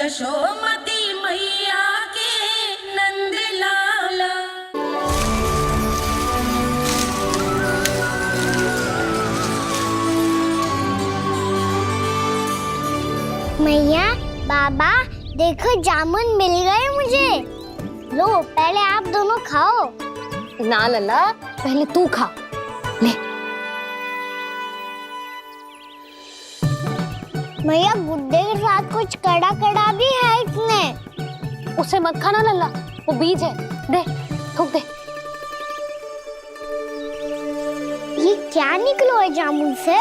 यशोमती मैया के नंद लाला। मैया, बाबा, देखो जामुन मिल गए मुझे। लो, पहले आप दोनों खाओ। ना लल्ला, पहले तू खा ले। मैया, गुड्डे के साथ कुछ कड़ा कड़ा भी है इसमें। उसे मत खाना लल्ला, वो बीज है। दे, थूक दे। ये क्या निकलो है जामुन से?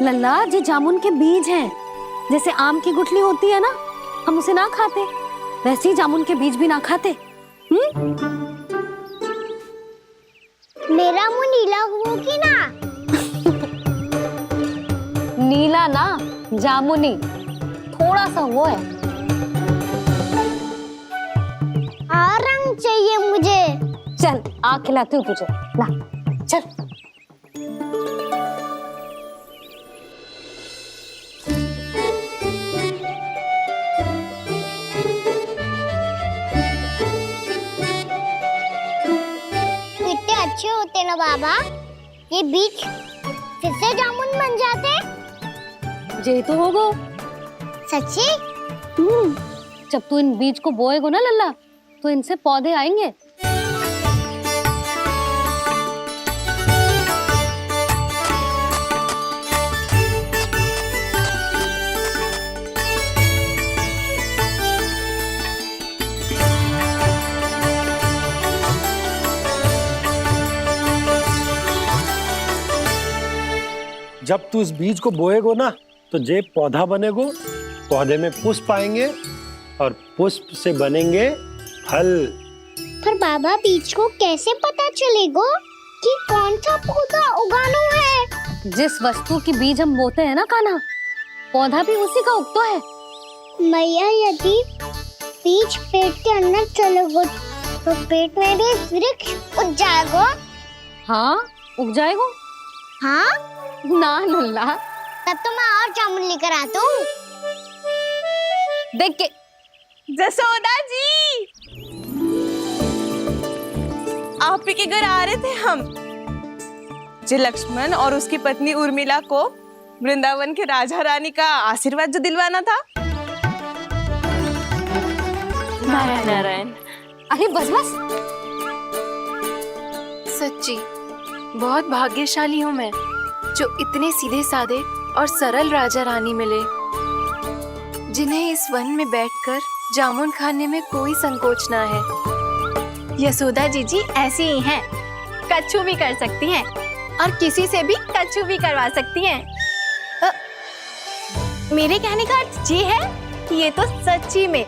लल्ला, ये जामुन के बीज हैं। जैसे आम की गुठली होती है ना, हम उसे ना खाते, वैसे ही जामुन के बीज भी ना खाते। मेरा मुंह नीला हुआ कि ना? नीला ना, जामुनी, थोड़ा सा वो है। रंग चाहिए मुझे। चल, आ खिलाती हूँ तुझे, ला, चल। कितने अच्छे होते ना बाबा, ये बीज फिर से जामुन बन जाते। जे तो होगो। सच्ची? जब तू इन बीज को बोएगो ना लल्ला, तो इनसे पौधे आएंगे। जब तू इस बीज को बोएगो ना, तो जे पौधा बनेगो, पौधे में पुष्प आएंगे और पुष्प से बनेंगे फल। पर बाबा, बीज को कैसे पता चलेगा कि कौन सा पौधा उगाना है? जिस वस्तु की बीज हम बोते हैं ना कान्हा, पौधा भी उसी का उगता है। मैया, यदि बीज पेट के अंदर चलेगा तो पेट में भी वृक्ष उग जाएगा। हाँ, उग जाएगा। हाँ? ना लल्ला, तब तो मैं और जामुन लेकर आता हूँ। देख के। जसोदा जी, आप ही के घर आ रहे थे हम। जो लक्ष्मण और उसकी पत्नी उर्मिला को वृंदावन के राजा रानी का आशीर्वाद जो दिलवाना था। नारायण नारायण। अरे बस बस। सच्ची बहुत भाग्यशाली हूँ मैं, जो इतने सीधे साधे और सरल राजा रानी मिले, जिन्हें इस वन में बैठकर जामुन खाने में कोई संकोच ना है। यशोदा जी ऐसी ही हैं, कच्छू भी कर सकती हैं और किसी से भी कच्छू भी करवा सकती हैं। मेरे कहने का अर्थ ये है कि ये तो सच्ची में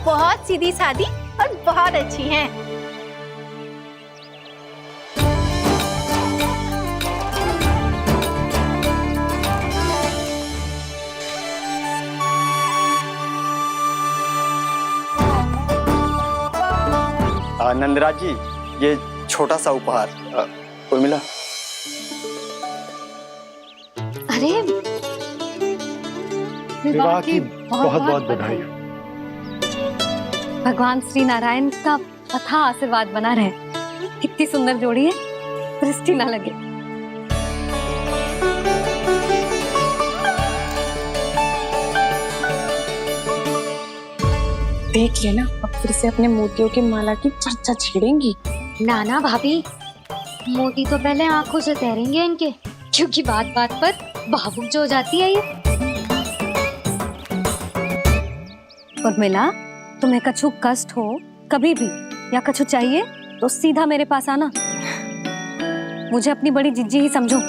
बहुत सीधी सादी और बहुत अच्छी हैं। नंदराज जी, ये छोटा सा उपहार। उर्मिला। अरे विवाह की बहुत बहुत बधाई। भगवान श्री नारायण का अथाह आशीर्वाद बना रहे। कितनी सुंदर जोड़ी है, दृष्टि ना लगे। देख लेना, अब फिर से अपने मोतियों की माला की चर्चा छेड़ेंगी। नाना भाभी, मोती तो पहले आंखों से तैरेंगे इनके, क्योंकि बात बात पर भावुक जो हो जाती है ये। उर्मिला, तुम्हें कछु कष्ट हो कभी भी या कछु चाहिए तो सीधा मेरे पास आना। मुझे अपनी बड़ी जिज्जी ही समझो।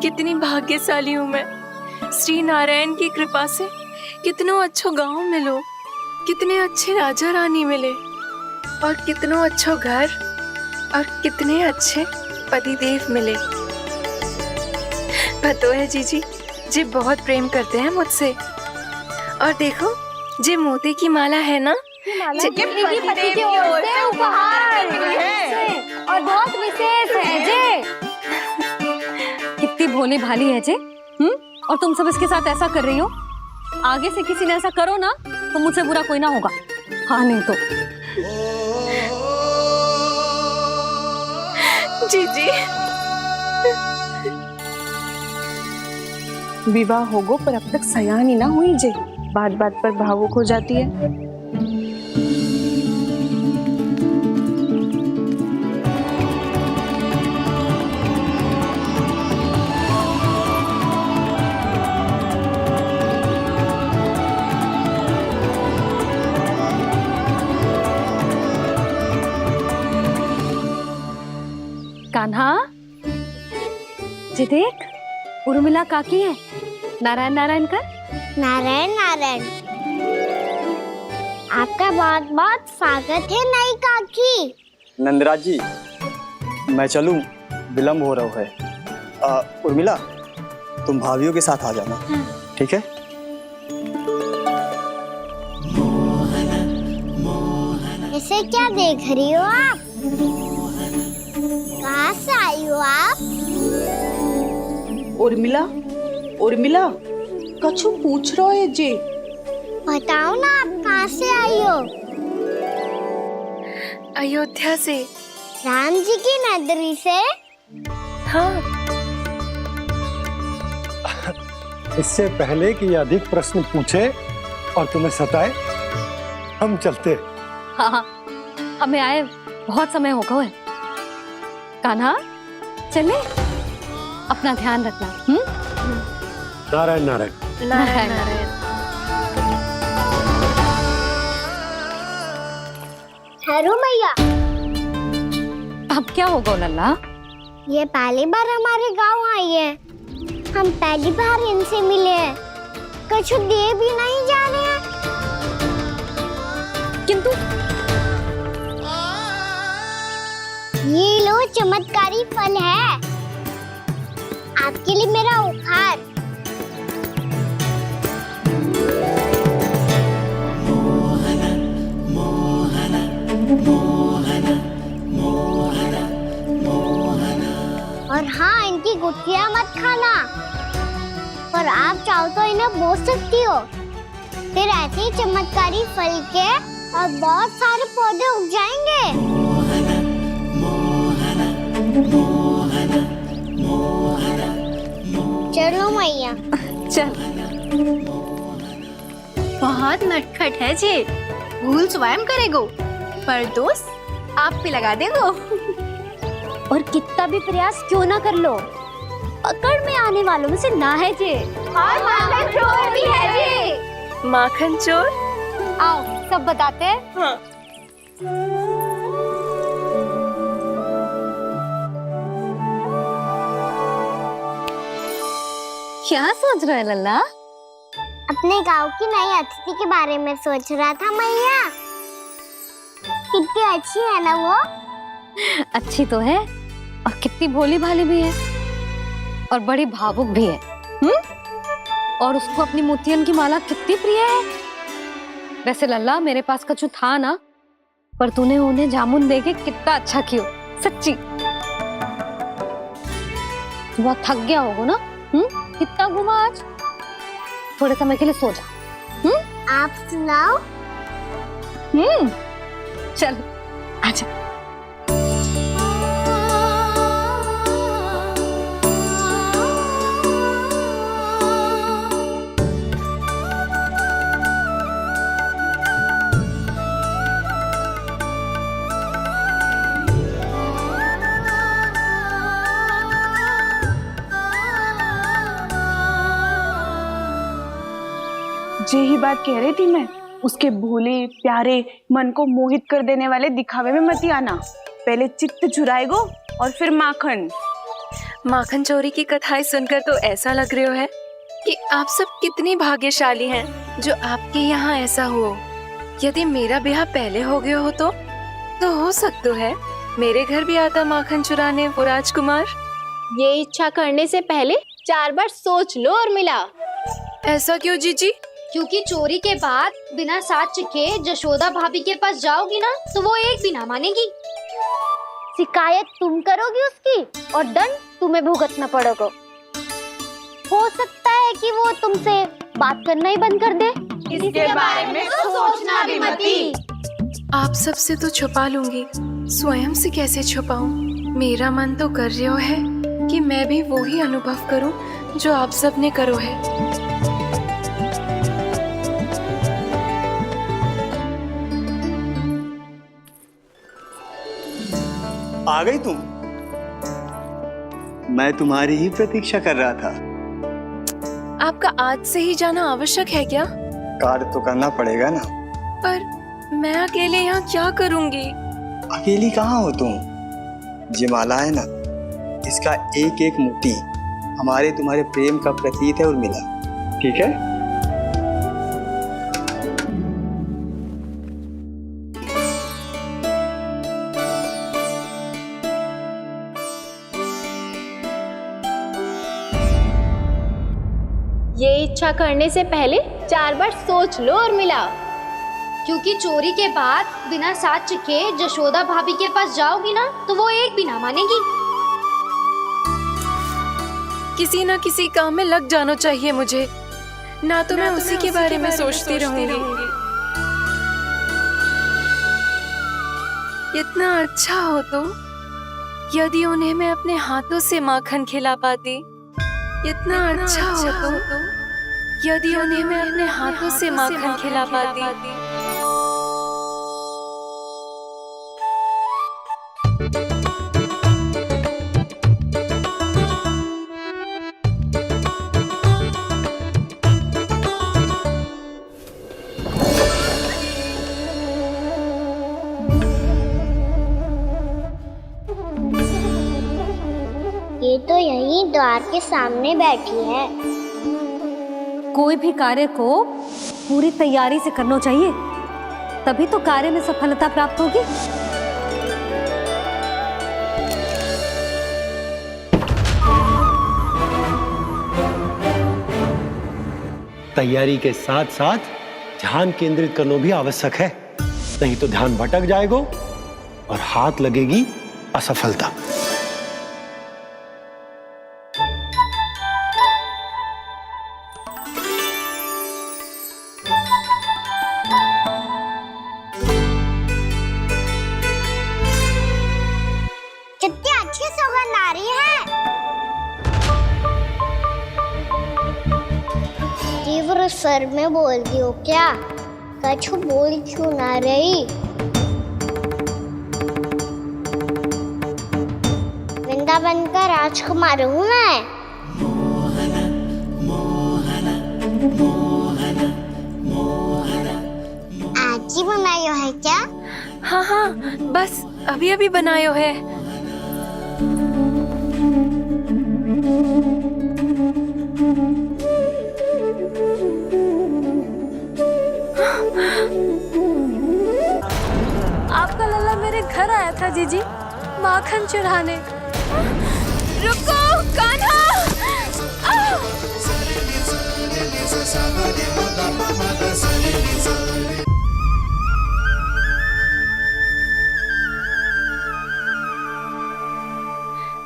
कितनी भाग्यशाली हूँ मैं, श्री नारायण की कृपा से कितनों अच्छो गांव मिलो, कितने अच्छे राजा रानी मिले, और कितनों अच्छो घर और कितने अच्छे पतिदेव मिले। पतो है जीजी, जी बहुत प्रेम करते हैं मुझसे। और देखो, जे मोती की माला है ना, पति की ओर से उपहार है और बहुत विशेष है जे। कितनी भोली भाली है जे। और तुम सब इसके साथ ऐसा कर रही हो। आगे से किसी ने ऐसा करो ना तो मुझसे बुरा कोई ना होगा। हाँ नहीं तो। जीजी विवाह होगो पर अब तक सयानी ना हुई जे, बात बात पर भावुक हो जाती है। कान्हा जी देख, उर्मिला काकी है। नारायण नारायण कर। नारायण नारायण। आपका बहुत बहुत स्वागत है नई काकी। नंदराज जी, मैं चलूं, विलम्ब हो रहा है। उर्मिला, तुम भाभियों के साथ आ जाना। ठीक है? इसे क्या देख रही हो आप? कहाँ से आई हो आप? उर्मिला, उर्मिला, कछु पूछ रहा है जे। बताओ ना आप कहाँ से आई हो? अयोध्या से। राम जी की नगरी से? हाँ। इससे पहले कि अधिक प्रश्न पूछे और तुम्हें सताए, हम चलते। हाँ, हमें आए बहुत समय हो गया है। कान्हा चले, अपना ध्यान रखना। नारायण नारायण। नारायण नारायण। ठहरो मैया। अब क्या होगा लल्ला? ये पहली बार हमारे गांव आई है। हम पहली बार इनसे मिले हैं। कुछ दे भी नहीं जा रहे हैं। किंतु ये लो चमत्कारी फल है, आपके लिए मेरा उपहार। और हाँ, इनकी गुठलियां मत खाना। और आप चाहो तो इन्हें बो सकती हो। फिर ऐसे ही चमत्कारी फल के और बहुत सारे पौधे उग जाएंगे। चलो मैया। चल। बहुत नटखट है जे, भूल स्वयं करेगो पर दोष आप पे लगा देगो। और कितना भी प्रयास क्यों ना कर लो, पकड़ में आने वालों में से ना है जे। और माखन चोर भी है जे। माखन चोर? आओ सब बताते हैं। हाँ। क्या सोच रहा है लल्ला? अपने गांव की नई अतिथि के बारे में सोच रहा था मैया। कितनी अच्छी है ना वो? अच्छी तो है और कितनी भोली भाली भी है और बड़ी भावुक भी है। और उसको अपनी मोतियन की माला कितनी प्रिय है। वैसे लल्ला, मेरे पास कछु था ना, पर तूने उन्हें जामुन देके कितना अच्छा किया, सच्ची। बहुत थक गया होगा ना? कितना घूमा आज? थोड़े समय के लिए सो जा। आप सुनाओ। चल आजा। जे ही बात कह रही थी मैं, उसके भोले प्यारे मन को मोहित कर देने वाले दिखावे में मत आना। पहले चित्त चुराएगो और फिर माखन। माखन चोरी की कथाएं सुनकर तो ऐसा लग रहा है कि आप सब कितनी भाग्यशाली हैं जो आपके यहाँ ऐसा हो। यदि मेरा ब्याह पहले हो गया हो तो हो सकता है मेरे घर भी आता माखन चुराने वो राजकुमार। ये इच्छा करने से पहले 4 बार सोच लो उर्मिला। ऐसा क्यों जीजी? क्योंकि चोरी के बाद बिना साक्ष्य के जशोदा भाभी के पास जाओगी ना तो वो एक भी ना मानेगी। शिकायत तुम करोगी उसकी और दंड तुम्हें भुगतना पड़ेगा। हो सकता है कि वो तुमसे बात करना ही बंद कर दे। इसके बारे में सोचना भी मत ही। आप सबसे तो छुपा लूंगी, स्वयं से कैसे छुपाऊं? मेरा मन तो कर रहा है कि मैं भी वो ही अनुभव करूं जो आप सब ने करो है। आ गई तुम? मैं तुम्हारी ही प्रतीक्षा कर रहा था। आपका आज से ही जाना आवश्यक है क्या? कार्य तो करना पड़ेगा ना। पर मैं अकेले यहाँ क्या करूंगी? अकेली कहाँ हो तुम? ये माला है ना, इसका एक एक मोती हमारे तुम्हारे प्रेम का प्रतीक है उर्मिला, ठीक है? ये इच्छा करने से पहले 4 बार सोच लो उर्मिला। क्योंकि चोरी के बाद बिना साथ चखे जशोदा भाभी के पास जाओगी ना तो वो एक भी ना मानेगी। किसी ना किसी काम में लग जाना चाहिए मुझे, ना तो मैं उसी के बारे में सोचती रहूंगी। इतना अच्छा हो तो यदि उन्हें मैं अपने हाथों से माखन खिला पाती। इतना अच्छा हो तो यदि उन्हें मैं अपने हाथों से माखन खिला पाती। ये तो यहीं द्वार के सामने बैठी है। कोई भी कार्य को पूरी तैयारी से करना चाहिए, तभी तो कार्य में सफलता प्राप्त होगी। तैयारी के साथ साथ ध्यान केंद्रित करना भी आवश्यक है, नहीं तो ध्यान भटक जाएगा और हाथ लगेगी असफलता। कितनी अच्छी सुगंध आ रही है। तीव्र स्वर में बोल दी हो क्या? कछु बोल क्यों ना रही? वृंदावन का राजकुमार हूँ मैं। आज ही बनायो है क्या? हाँ हाँ, बस अभी अभी बनायो है। आपका लल्ला मेरे घर आया था जीजी, माखन चढ़ाने। रुको कान्हा!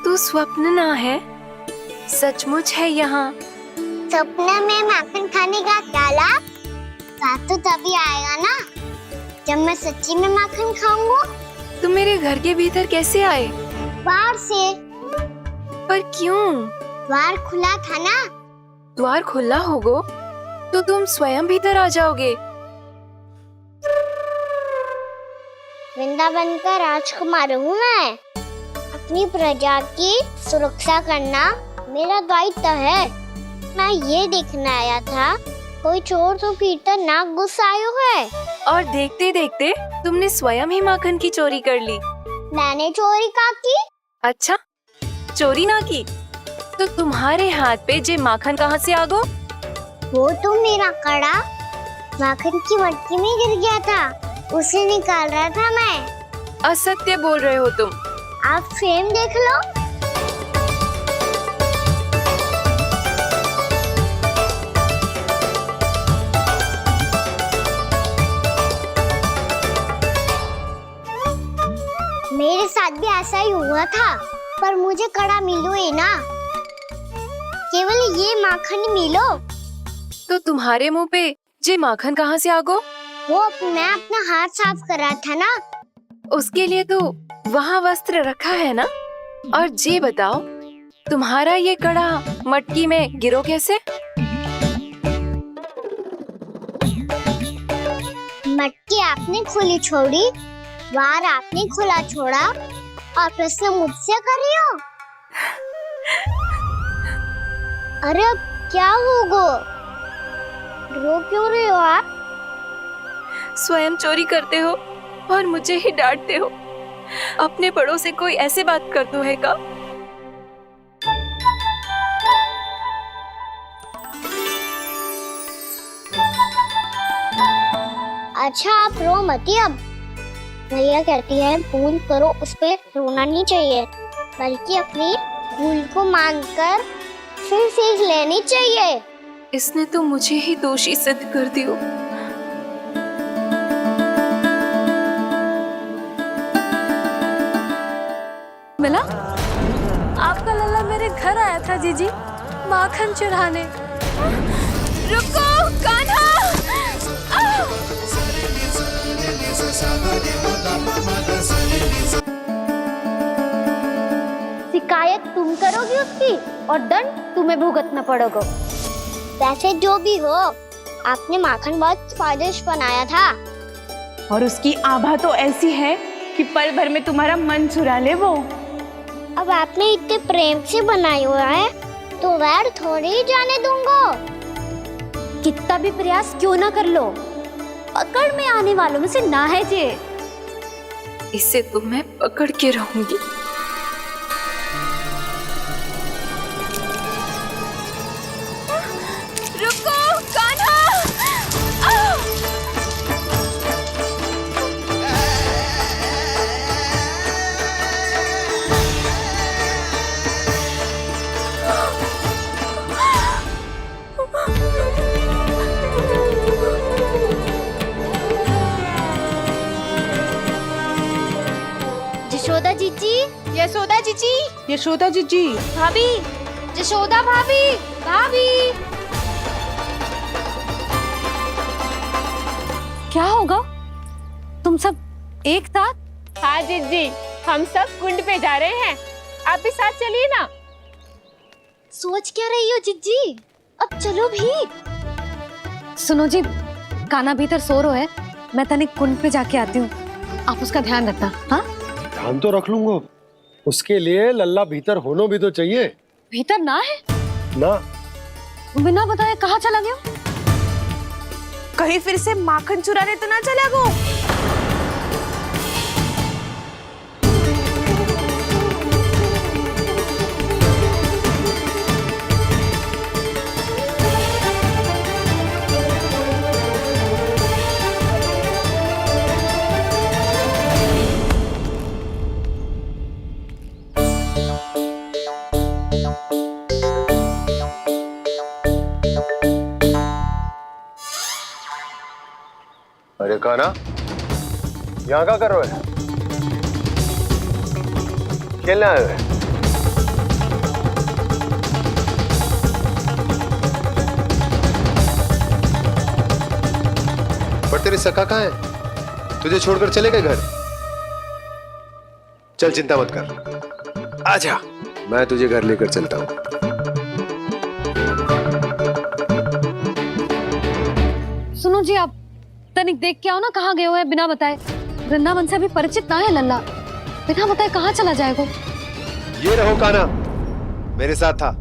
तू स्वप्न ना है, सचमुच है यहाँ। सपने में माखन खाने का क्या लाभ? बात तो तभी आएगा ना जब मैं सच्ची में माखन खाऊंगा। तुम मेरे घर के भीतर कैसे आए? बाहर से। पर क्यों? द्वार खुला था ना। द्वार खुला होगा तो तुम स्वयं भीतर आ जाओगे। वृंदावन का राजकुमार हूँ मैं। अपनी प्रजा की सुरक्षा करना मेरा दायित्व है। मैं ये देखने आया था कोई चोर तो कीर्तन ना घुस आयो है। और देखते देखते तुमने स्वयं ही माखन की चोरी कर ली। मैंने चोरी का की? अच्छा, चोरी ना की तो तुम्हारे हाथ पे जे माखन कहाँ से आ गो? वो तो मेरा कड़ा माखन की मटकी में गिर गया था, उसे निकाल रहा था मैं। असत्य बोल रहे हो तुम। आप स्वयं देख लो। मेरे साथ भी ऐसा ही हुआ था, पर मुझे कड़ा मिलो ही ना। केवल ये माखन मिलो। तो तुम्हारे मुंह पे जे माखन कहाँ से आ गो? वो मैं अपना हाथ साफ कर रहा था ना। उसके लिए तो वहाँ वस्त्र रखा है ना। और जे बताओ, तुम्हारा ये कड़ा मटकी में गिरो कैसे? मटकी आपने खुली छोड़ी, वार आपने खुला छोड़ा, और प्रश्न मुझसे कर रही हो? अरे अब क्या होगा? रो क्यों रहे हो आप? स्वयं चोरी करते हो और मुझे ही डांटते हो। अपने बड़ों से कोई ऐसे बात कर दो है का? अच्छा आप रो मती। अब भैया कहती है भूल करो, उस पे रोना नहीं चाहिए, बल्कि अपनी भूल को मानकर फिर सीख लेनी चाहिए। इसने तो मुझे ही दोषी सिद्ध कर दियो। मिला? आपका लल्ला मेरे घर आया था जीजी, माखन चुराने। रुको कान्हा! शिकायत तुम करोगी उसकी और दंड तुम्हें भुगतना पड़ेगा। वैसे जो भी हो, आपने माखन बहुत स्वादिष्ट बनाया था। और उसकी आभा तो ऐसी है कि पल भर में तुम्हारा मन चुरा ले वो। अब आपने इतने प्रेम से बनाया हुआ है तो वैर थोड़ी ही जाने दूंगा। कितना भी प्रयास क्यों ना कर लो, पकड़ में आने वालों में से ना है जे। इसे तो मैं पकड़ के रहूंगी। रुको कान्हा! यशोदा जीजी, यशोदा जीजी, यशोदा जीजी, भाभी, यशोदा भाभी, भाभी। क्या होगा? तुम सब एक साथ? हाँ जीजी, हम सब कुंड पे जा रहे हैं, आप भी साथ चलिए ना। सोच क्या रही हो जीजी? अब चलो भी। सुनो जी, कान्हा भीतर सो रो है, मैं तनिक कुंड पे जाके आती हूँ, आप उसका ध्यान रखना। हाँ, ध्यान तो रख लूंगा, उसके लिए लल्ला भीतर होना भी तो चाहिए। भीतर ना है? ना। बिना बताए कहाँ चला गया? कहीं फिर से माखन चुराने तो ना चला गो? अरे कान्हा, यहाँ क्या कर रहे हो? खेलने आए हुए? पर तेरे सखा कहाँ है? तुझे छोड़कर चले गए घर? चल चिंता मत कर, आजा, मैं तुझे घर लेकर चलता हूँ। सुनो जी, आप तनिक देख के आओ ना कहाँ गए हुए हैं बिना बताए। वृंदावन से अभी परिचित ना है लल्ला, बिना बताए कहाँ चला जाएगा? ये रहो कान्हा, मेरे साथ था।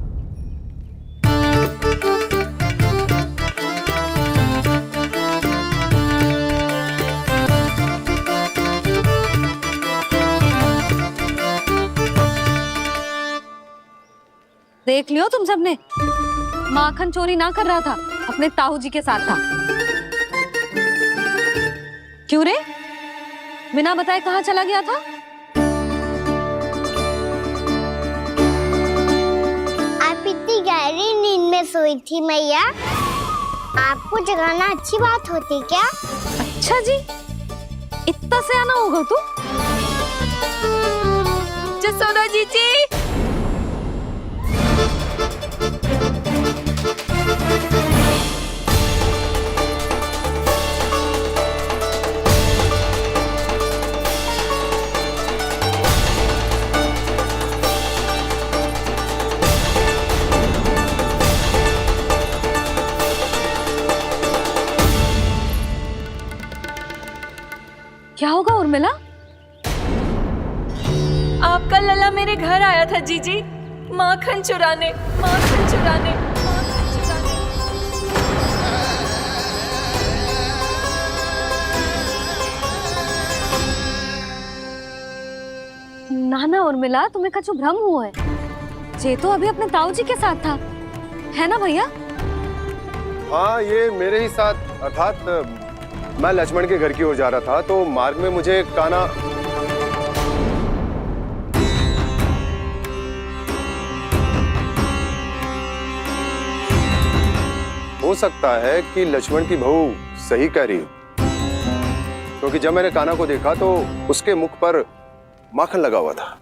देख लियो तुम सबने, माखन चोरी ना कर रहा था, अपने ताऊ जी के साथ था। क्यों रे, बिना बताए कहाँ चला गया था? आप इतनी गहरी नींद में सोई थी मैया, आपको जगाना अच्छी बात होती क्या? अच्छा जी, इतना सयाना होगा तू? जसोदा जीजी! क्या होगा उर्मिला? आपका लला मेरे घर आया था जीजी, माखन चुराने, माखन चुराने, माखन चुराने। ना ना उर्मिला, तुम्हें कछु भ्रम हुआ है। ये तो अभी अपने ताऊ जी के साथ था, है ना भैया? हाँ, ये मेरे ही साथ, अर्थात मैं लक्ष्मण के घर की ओर जा रहा था तो मार्ग में मुझे काना। हो सकता है कि लक्ष्मण की बहू सही कह रही हो, क्योंकि जब मैंने काना को देखा तो उसके मुख पर माखन लगा हुआ था।